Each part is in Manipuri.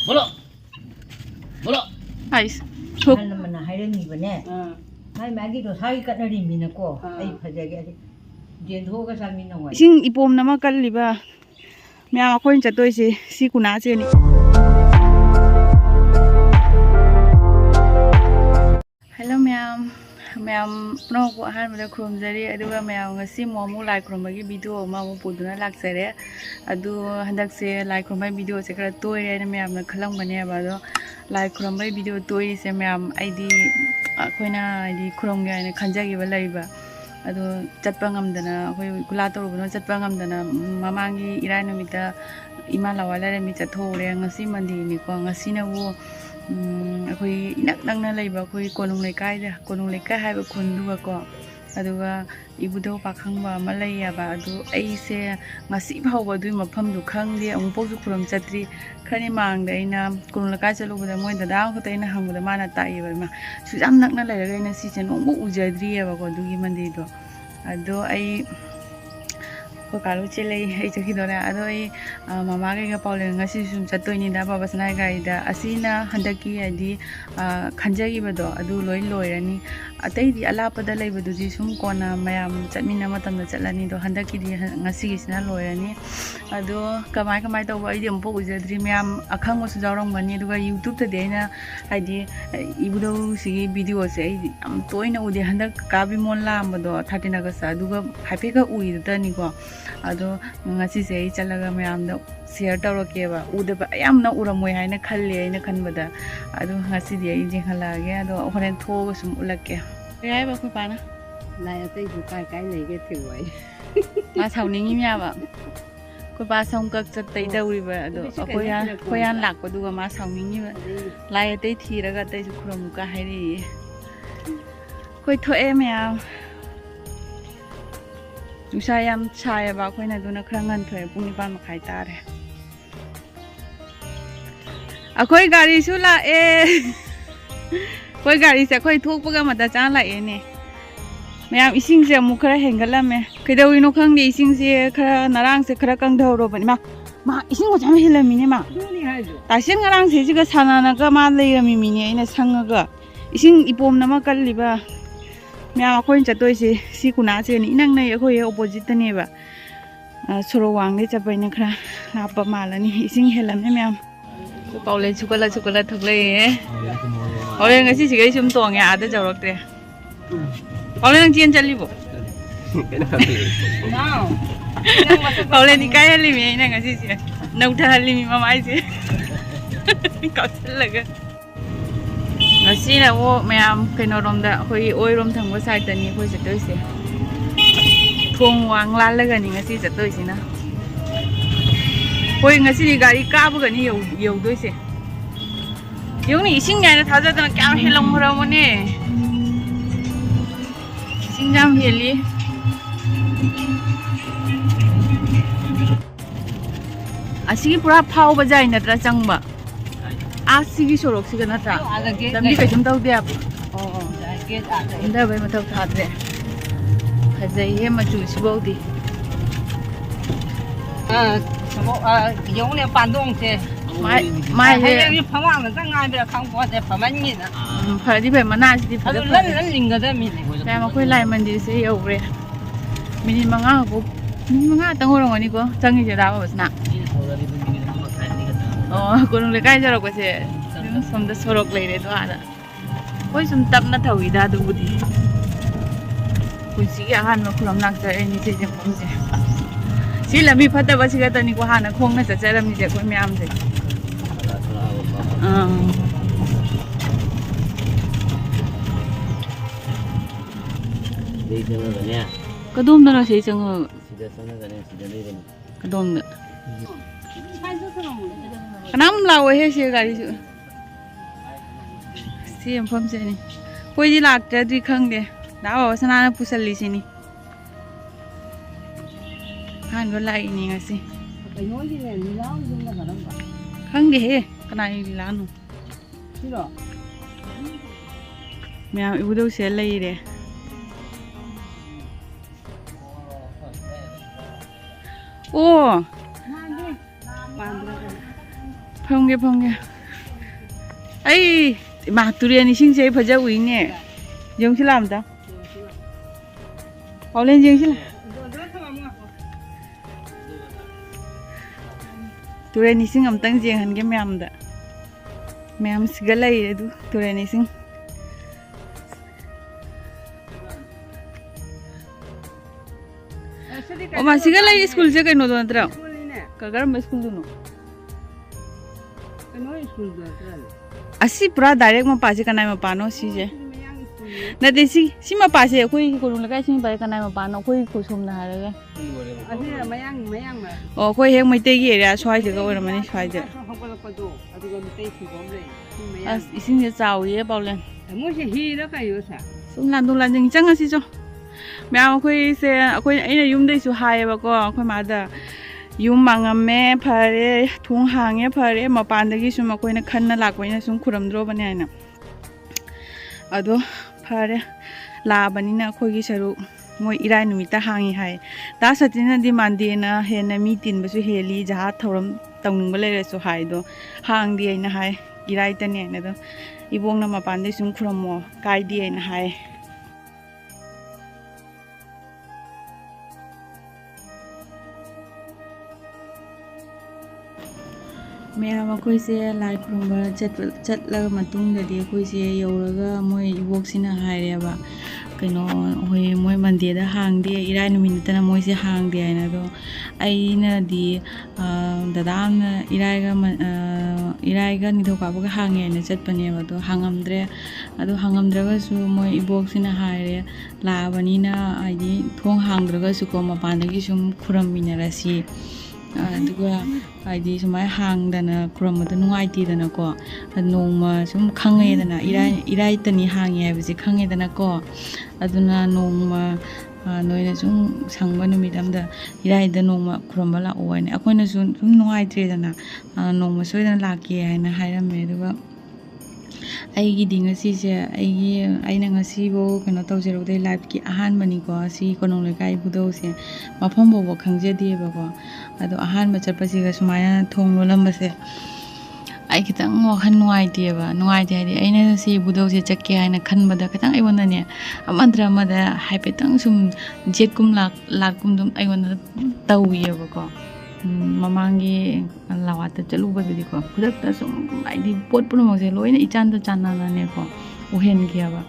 몰라. 아이스. 하나만 하려니 이번에. 하이 마기도 사기 까다리 미나고. 아이 파자기 젠도가 살미는 거야. 싱 이봄 남아 깔리바. 명 아코인 자도이시 시구나제니. Hello ma'am. Ma'am no ko ahan mada khurumjari aduga ma'am ngasi momu like khurumagi video ma mo puduna laksare adu handak se like khurumai video se karatoire ne ma'am na khalang bane ba do like khurumai video toi se ma'am id akoina id khurumga ne khanjagi ba laiba adu chatpa ngamdana khoi kula torubuno chatpa ngamdana mamangi irai numita ima lawala re mi chathore ngasi mandi ni ko ngasi na wo अखोई इनक नंगना लेबा अखोई कोनुंगलेकाई हाइबा खुंदुगा को अदुगा इबुधौ पाखंबा अमा लैयाबा अदु अइसे ngasi फावबा दुइ मफम दु खंगदे अमुपोजु खुरम चत्री खनि मांगदा इना कोनुंगलेकाई चलुबदा मोय दादा खतै इना हंगबदा माना ताइबा मा सुजाम नकना लेरगा इना सिचे नोंबो उजद्रियाबा को दुगी मंदिदो अदो अइ ko kalu chile ai chaki dora ado ai mama ga paule ngasi sum chatoi ni da baba sanai ga ida asina handaki adi khanjagi bado adu loi loirani atai di alapada leibadu ji sum kona mayam chatmina matam da chatlani do handaki di ngasi gisina loirani ado kamai taw ai di ampo ujadri mayam akhang su jawrong mani duga youtube ta deina adi ibudau sigi video se ai am toina ude handak kabi mon la amado 13 agast aduga happy ga ui da ni ko ado ngasi se chalaga mayam da share tawrake ba udaba yamna uramoi haina khalle aina khanbada ado ngasi di ai je khalage ado horen thoga sum ulake ai ba khoi pana Lai atai du kai lege thiwai. ma sauningi mya ba khoi pa song kak chatai dauri ba ado khoyan lak pa duga ma sauningi ba lai atai thiraga tai su khuramu ka hairi khoi thoe mya Usayam saya ba khoi na duna khrangan thoe puni pan makhai tare akhoi gari su la e khoi gari se khoi thok paga mata cha la e ne mayam ising se mu khara hengala me kaidawi no khang ni ising se khara narang se khara kang dhau ro ban ma ising ko jam helami ne ma Duni hajo. ta sin ngarang se ji ga sanana ga ma leirami mi ne ina sanga ga ising ipom na ma kalliba mayam akhoi chatoi se si kuna se ni nang nei akhoi opposite ne ba soro wang ni chapai na khara lapa malani ising helam ne mayam paule chukala thoklai e paule ngasi sigai sum tong ya ada jawrak te paule nang chien chalibo Now. paule ni kai halimi ina ngasi si nauta halimi mama ai se ka chalaga ngasi na wo mayam kaino rom da hoi oi rom thang wa sai tani hoi chatoi se thong wang la laga ni ngasi chatoi sina hoi ngasi ni gari ka bu ga ni yo doi se yung ni ising ya na thaja da kyam helong hora mo ne ising jam heli asigi pura phau ba jai na tra changba asigi sorok siga na tra dambi ka jum tau dia Oh, get at. inda bai mathau thadre khajai he ma chu sibau di Yung le pandong se. mai he Hai phawang na ngai be khang bo de phaman ni na. phadi bai mana si di Adu lan linga da mi ni. sai ma khoi lai mandi se yo re minit manga ko minit manga tang horong ani ko changi je da ba basna oh konungleikai jarok ko se somda sorok leire to ada koi sum tapna thawi da du budi kunsi ya han ma khulam nak sa ni se je pom je si lami phata ba siga tani ko hana khong na cha charam ni je ko myam je Dei jana da ne. kadom na sei chang Sida sana da ne sida dei da. kadom na kanam lawe he se gari su si am phom se ni koi ji lak ta di khang de da ba sana na pusali si ni han go lai ni ngasi Cái nói gì này ni lao dùng là đâu cả. khang de he kana ni la nu Chứ đó. mẹ ibu đâu se lai de ô phong ge Ay, maturian ising saya baca wingnya. Jom sila amda. Paulen jeng sila. Turian ising amtang jeng han ke me amda. Me am segala itu turian ising. Oh masih segala school je kaino don tra. Kagar mas school dono. Asi pura direct mo pasi kanai mo pano si je. Na desi si ma pasi koi konungleikai si bai kanai mo pano koi kusum na haraga. Oh koi hek mai te gi area swai je ga ora mani swai je. As ising je chau ye paulen. Mo se hi ra ka yo sa. Sum lan dong lan jing chang asi jo. Mẹ khơi xe khơi ấy là dùng đây số hai và có khơi mà đã dùng mang mẹ phải thùng hàng nhé phải mà bán được cái số mà khơi nó khăn nó lạc khơi nó xuống khuram đồ bên này nè, ở đó phải là bên này khơi cái sợi ngồi irai nụi ta hàng như hay, ta sát trên là đi mang đi na hè na meeting bớt số hè li giá thầu tông bên này số hai đó hàng đi na hay irai ta nè đó, ibong na mà bán được xuống khuram mò cái đi na hay. Mẹ mà khơi xe lại khurmba chất là mà tung để đi khơi xe yêu rồi mỗi ibuộc xin hai rồi bà cái nó hồi mỗi vấn đề đó hàng đi irai nó mình tên mỗi xe hàng đi này đó ai nè đi đợt irai cái ní thôi cả cái hàng này nó chất bên này mà đó hàng âm cái số mỗi ibuộc xin hai rồi là bên này ai đi thong hàng rồi cái số có mà bán được cái số khuram mình là gì Duga ID sumai hang dana khuram da nungai ti dana ko nongma sum khange dana irai tani hangi habisi khange dana ko aduna nongma noina sum sangba numit amda irai da nongma khuram bala oine akoina sum nungai tre dana nongma soidana laki haina hairame duga aigi dinga si se aina ngasi bo kano tawjero dai live ki ahan mani ko si Konungleikai Epudhou se mafam bo khangje di ba ko ado ahan ma chapa si ga sumaya thong lolam ba se ai kitang ngo khan nuai di ba nuai di aina si Epudhou se chakke aina khan ba da kitang ai wona ne amandra ma da haipetang sum jet kum lak kum dum ai wona tawi ba ko mamangi lawata chtluba di ko khudak ta sum ai di pot puno mo se loina ichan ta channa na ne ko uhen kia ba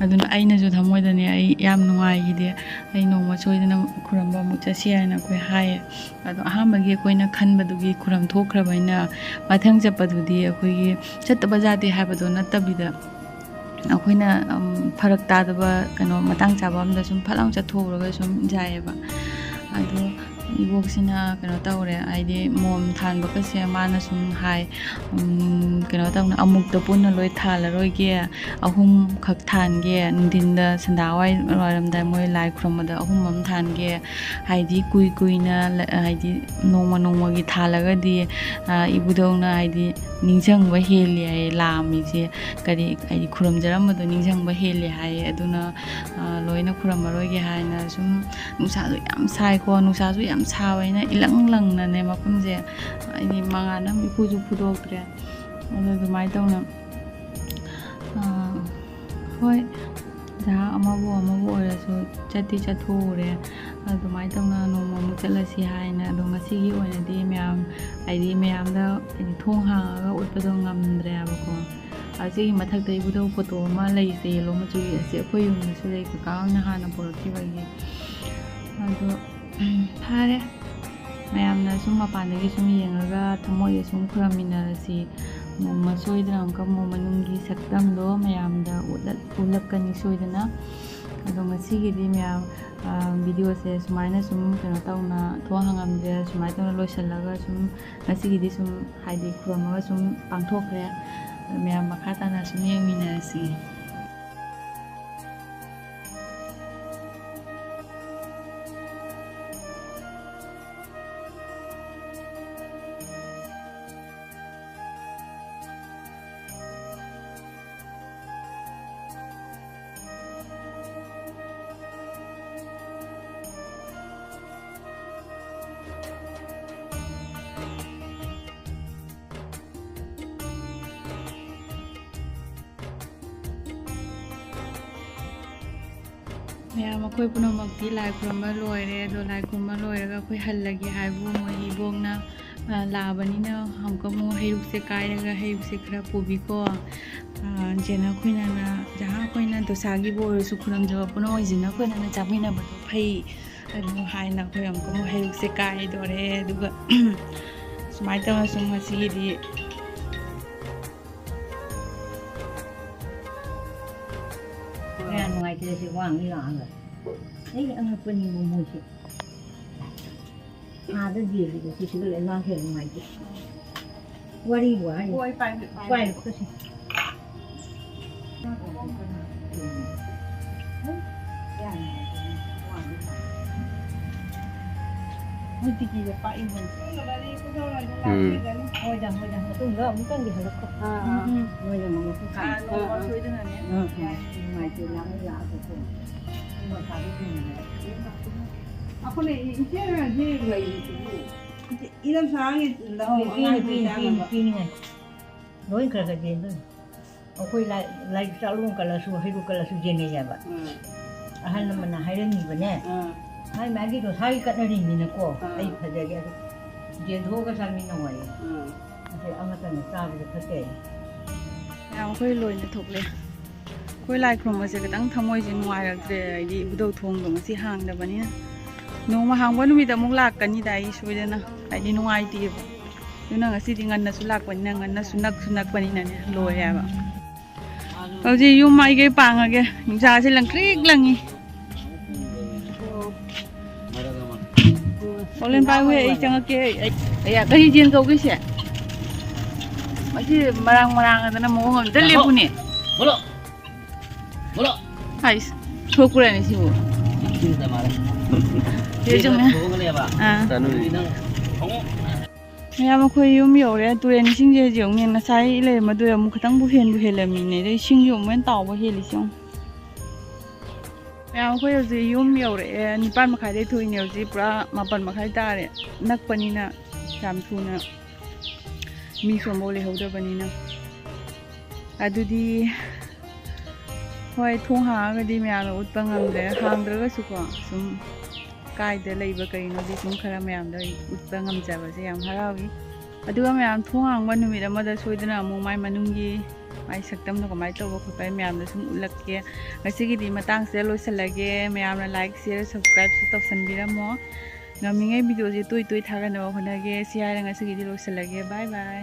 aduna aina jo thamoi da ne ai yam nuai gi de ai nongma choidana khuramba mu cha sia na koi hai ado ahamba gi koina khanba du gi khuram thokra baina mathang chapa du di akoi gi chatba jati ha ba do na tabida akoina pharak ta da ba kano matang chaba am da sum phalang cha thoraga sum jai ba ado ibuok sina kano tawre aidi mom than ba ka se mana sum hai kano tawna amuk da punna loi thala roi ge ahum khak than ge ndin da sandawai roram da moi lai khrom da ahum mam than ge haidi kui na haidi nongma gi thala ga di Epudhou na haidi ningjang ba heli ai lami je kari ai khuram jaram do ningjang ba heli hai aduna loina khuram roi ge hai na sum nusa du yam sai ko nusa su yam sawe na ilang na ne mapum je ai manga na mi pu ju pudok tre ado du mai tong na hoi ja amabu ora so chati chathu re ado mai tong na no mu chala si hai na do ngasi gi oina di myam ai di myam da thong ha ga ut pa do ngam dre ba ko asi mathak dai Epudhou photo ma lei se lo ma chu ase khoi yum su lei ka ka na ha na por ki ba gi ado phare mayam na sum mapan da gi sum yengaga thamoi da sum khuraminara si nongma soidana ka mo manungi saktam do mayam da ulak kani soidana ado ngasi gi di myam video se sumaina sum kano tawna thong hangam de sumai tawna loisalaga sum ngasi gi di sum haidi khuramaga sum pangthokre mayam makata na sum yengmina si ꯃꯌꯥꯝ ꯑꯩꯈꯣꯏ ꯄꯨꯝꯅꯃꯛꯇꯤ ꯂꯥꯏ ꯈꯨꯔꯨꯝꯕ ꯂꯣꯏꯔꯦ ꯑꯗꯣ ꯂꯥꯏ ꯈꯨꯔꯨꯝꯕ ꯂꯣꯏꯔꯒ ꯑꯩꯈꯣꯏ ꯍꯜꯂꯒꯦ ꯍꯥꯏꯕꯨ ꯃꯣꯏꯒꯤ ꯏꯕꯣꯛꯅ ꯂꯥꯛꯑꯕꯅꯤꯅ ꯑꯃꯨꯛꯀ ꯑꯃꯨꯛ ꯍꯩꯔꯨꯛꯁꯦ ꯀꯥꯏꯔꯒ ꯍꯩꯔꯨꯛꯁꯦ ꯈꯔ ꯄꯨꯕꯤꯀꯣ ꯖꯦꯅ ꯑꯩꯈꯣꯏꯅ ꯖꯍꯥ ꯑꯩꯈꯣꯏꯅ ꯗꯣꯁꯥꯒꯤꯕꯨ ꯑꯣꯏꯔꯁꯨ ꯈꯨꯔꯨꯝꯖꯕ ꯄꯨꯝꯅꯃꯛꯁꯤꯅ ꯑꯩꯈꯣꯏꯅ ꯆꯥꯃꯤꯟꯅꯕꯗꯣ ꯐꯩ ꯑꯗꯨ ꯍꯥꯏꯅ ꯑꯩꯈꯣꯏ ꯑꯃꯨꯛꯀ ꯑꯃꯨꯛ ꯍꯩꯔꯨꯛꯁꯦ ꯀꯥꯏꯗꯣꯔꯦ ꯑꯗꯨꯒ ꯁꯨꯃꯥꯏꯅ ꯇꯧꯅ ꯁꯨꯝ ꯉꯁꯤꯒꯤꯗꯤ ꯀꯌꯥ ꯅꯨꯡꯉꯥꯏꯇ꯭ꯔꯦ ꯁꯤ ꯋꯥꯡꯅꯤ ꯂꯥꯛꯑꯒ ꯑꯩ ꯑꯉꯛꯄꯅꯤ ꯃꯣꯏꯁꯦ ꯑꯥꯗ ꯌꯦꯜꯂꯤꯕ ꯁꯤꯁꯤꯒ ꯂꯩꯉꯥꯛ ꯍꯦꯟꯅ ꯅꯨꯡꯉꯥꯏꯇꯦ ꯋꯥꯔꯤꯕꯨ ꯍꯥꯏ ꯄꯥꯏꯔꯛꯄꯁꯦ ꯍꯧꯖꯤꯛꯀꯤꯗ ꯄꯥꯛꯏꯕ ꯍꯣꯏꯗ ꯃꯇꯨꯡꯗ ꯑꯃꯨꯛꯇꯪꯗꯤ ꯍꯜꯂꯛꯀꯣ ꯅꯣꯏꯅ ꯃꯃꯛꯁꯨ ꯁꯣꯏꯗꯅꯅꯦ ꯅꯨꯡꯉꯥꯏꯇꯦ ꯂꯥꯛꯑꯒꯀꯣ ꯃꯁꯥꯗꯣ ꯑꯩꯈꯣꯏꯅ ꯏꯆꯦꯅꯗꯤ ꯂꯩꯔꯤꯁꯤꯕꯨ 이런 상황이 ꯄꯤꯅꯤꯡꯉꯥꯏ ꯂꯣꯏ ꯈꯔ ꯈꯔ ꯌꯦꯟꯗꯣꯏꯅꯤ ꯑꯩꯈꯣꯏ ꯂꯥꯏꯔꯤꯛ ꯆꯥꯛꯂꯣꯟ ꯀꯜꯂꯁꯨ ꯍꯩꯔꯨꯛ ꯀꯜꯂꯁꯨ ꯌꯦꯟꯅꯩꯌꯦꯕ ꯑꯍꯜ ꯂꯃꯟꯅ ꯍꯥꯏꯔꯝꯃꯤꯕꯅꯦ ꯃꯥꯏ ꯃꯥꯒꯤ ꯗꯣꯁꯥꯒꯤ ꯀꯠꯅꯔꯤꯕꯅꯤꯅꯀꯣ ꯑꯩ ꯐꯖꯒꯦ ꯑꯗꯨ ꯌꯦꯟꯊꯣꯛꯑꯒ ꯆꯥꯃꯤꯟꯅꯧ ꯍꯥꯏꯌꯦ ꯑꯁꯤ ꯑꯃꯇꯪꯅ ꯆꯥꯕꯁꯦ ꯐꯠꯇꯦ ꯃꯌꯥꯝ ꯑꯩꯈꯣꯏ ꯂꯣꯏꯅ ꯊꯣꯛꯂꯦ ꯑꯩꯈꯣꯏ ꯂꯥꯏ ꯈꯨꯔꯨꯝꯕꯁꯦ ꯈꯤꯇꯪ ꯊꯃꯣꯏꯁꯦ ꯅꯨꯡꯉꯥꯏꯔꯛꯇ꯭ꯔꯦ ꯍꯥꯏꯗꯤ ꯏꯕꯨꯙꯧ ꯊꯣꯡꯗꯣ ꯉꯁꯤ ꯍꯥꯡꯗꯕꯅꯤꯅ ꯅꯣꯡꯃ ꯍꯥꯡꯕ ꯅꯨꯃꯤꯠꯇ ꯑꯃꯨꯛ ꯂꯥꯛꯀꯅꯤꯗ ꯑꯩ ꯁꯣꯏꯗꯅ ꯍꯥꯏꯗꯤ ꯅꯨꯡꯉꯥꯏꯇꯦꯕ ꯑꯗꯨꯅ ꯉꯁꯤꯗꯤ ꯉꯟꯅꯁꯨ ꯂꯥꯛꯄꯅꯤꯅ ꯉꯟꯅꯁꯨ ꯅꯛꯄꯅꯤꯅꯅꯦ ꯂꯣꯏꯔꯦꯕ ꯍꯧꯖꯤꯛ ꯌꯨꯝ ꯑꯩꯒꯩ ꯄꯥꯡꯉꯒꯦ ꯅꯨꯡꯁꯥꯁꯦ ꯂꯪꯇ꯭ꯔꯤꯛ ꯂꯪꯉꯤ ꯄꯣꯂꯦꯟ ꯄꯥꯏꯕ ꯑꯩ ꯆꯪꯉꯛꯀꯦ ꯀꯔꯤ ꯖꯦꯟ ꯀꯧꯒꯦꯁꯦ ꯃꯁꯤ ꯃꯔꯥꯡ ꯑꯗꯨꯅ ꯃꯑꯣꯡ ꯑꯝꯇ ꯂꯦꯞꯄꯨꯅꯦ ꯍꯥꯏꯁ ꯊꯣꯛꯄ꯭ꯔꯅꯦ ꯁꯤꯕꯨ ꯃꯌꯥꯝ ꯑꯩꯈꯣꯏ ꯌꯨꯝ ꯌꯧꯔꯦ ꯇꯨꯔꯦꯟ ꯏꯁꯤꯡꯁꯦ ꯍꯧꯖꯤꯛ ꯌꯦꯡꯉꯨꯅꯦ ꯉꯁꯥꯏ ꯂꯩꯔꯝꯕꯗꯨ ꯑꯃꯨꯛ ꯈꯤꯇꯪꯕꯨ ꯍꯦꯜꯂꯝꯃꯤꯅꯦ ꯑꯗꯩ ꯏꯁꯤꯡꯁꯦ ꯑꯃꯨꯛ ꯍꯦꯟꯅ ꯇꯥꯎꯕ ꯍꯦꯜꯂꯤꯁꯦ ꯃꯌꯥꯝ ꯑꯩꯈꯣꯏ ꯍꯧꯖꯤꯛ ꯌꯨꯝ ꯌꯧꯔꯛꯑꯦ 9 मखाꯏꯗꯩ ꯊꯣꯛꯏꯅꯦ ꯍꯧꯖꯤꯛ ꯄꯨꯔꯥ 9 मखाꯏ ꯇꯥꯔꯦ ꯅꯛꯄꯅꯤꯅ ꯌꯥꯝ ꯊꯨꯅ ꯃꯤꯁꯨ ꯑꯃꯐꯥꯎ ꯂꯩꯍꯧꯗꯕꯅꯤꯅ ꯑꯗꯨꯗꯤ ꯍꯣꯏ ꯊꯣꯡ ꯍꯥꯡꯉꯒꯗꯤ ꯃꯌꯥꯝꯅ ꯎꯠꯄ ꯉꯝꯗ꯭ꯔꯦ ꯍꯥꯡꯗ꯭ꯔꯒꯁꯨꯀꯣ ꯁꯨꯝ ꯀꯥꯏꯗ ꯂꯩꯕ ꯀꯔꯤꯅꯣꯗꯤ ꯁꯨꯝ ꯈꯔ ꯃꯌꯥꯝꯗ ꯎꯠꯄ ꯉꯝꯖꯕꯁꯦ ꯌꯥꯝ ꯍꯔꯥꯎꯏ ꯑꯗꯨꯒ ꯃꯌꯥꯝ ꯊꯣꯡ ꯍꯥꯡꯕ ꯅꯨꯃꯤꯠ ꯑꯃꯗ ꯁꯣꯏꯗꯅ ꯑꯃꯨꯛ ꯃꯥꯏ ꯃꯅꯨꯡꯒꯤ ꯃꯥꯏ ꯁꯛꯇꯝꯗꯣ ꯀꯃꯥꯏꯅ ꯇꯧꯕ ꯈꯣꯠꯄ ꯃꯌꯥꯝꯗ ꯁꯨꯝ ꯎꯠꯂꯛꯀꯦ ꯉꯁꯤꯒꯤꯗꯤ ꯃꯇꯥꯡꯁꯤꯗ ꯂꯣꯏꯁꯤꯜꯂꯒꯦ ꯃꯌꯥꯝꯅ ꯂꯥꯏꯛ ꯁꯤꯌꯔ ꯁꯕꯁꯀ꯭ꯔꯥꯏꯕꯁꯨ ꯇꯧꯁꯟꯕꯤꯔꯝꯃꯣ ꯉꯝꯃꯤꯉꯩ ꯚꯤꯗꯤꯑꯣꯁꯦ ꯇꯣꯏ ꯊꯥꯒꯠꯅꯕ ꯍꯣꯠꯅꯒꯦ ꯁꯤ ꯍꯥꯏꯔ ꯉꯁꯤꯒꯤꯗꯤ ꯂꯣꯏꯁꯤꯜꯂꯒꯦ ꯕꯥꯏ ꯕꯥꯏ